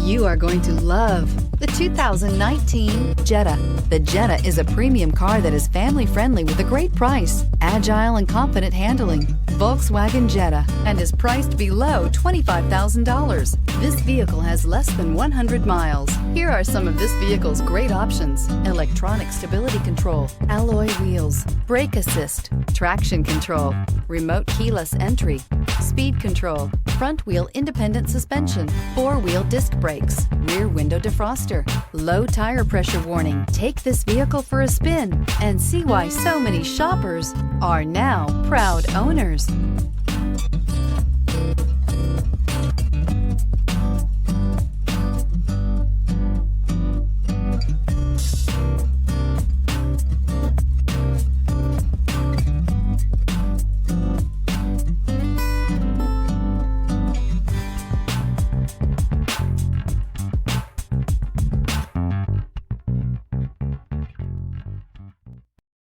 You are going to love the 2019 Jetta. The Jetta is a premium car that is family-friendly with a great price, agile and confident handling. Volkswagen Jetta, and is priced below $25,000. This vehicle has less than 100 miles. Here are some of this vehicle's great options: electronic stability control, alloy wheels, brake assist, traction control, remote keyless entry, speed control, front wheel independent suspension, four-wheel disc brakes, rear window defroster, low tire pressure warning. Take this vehicle for a spin and see why so many shoppers are now proud owners.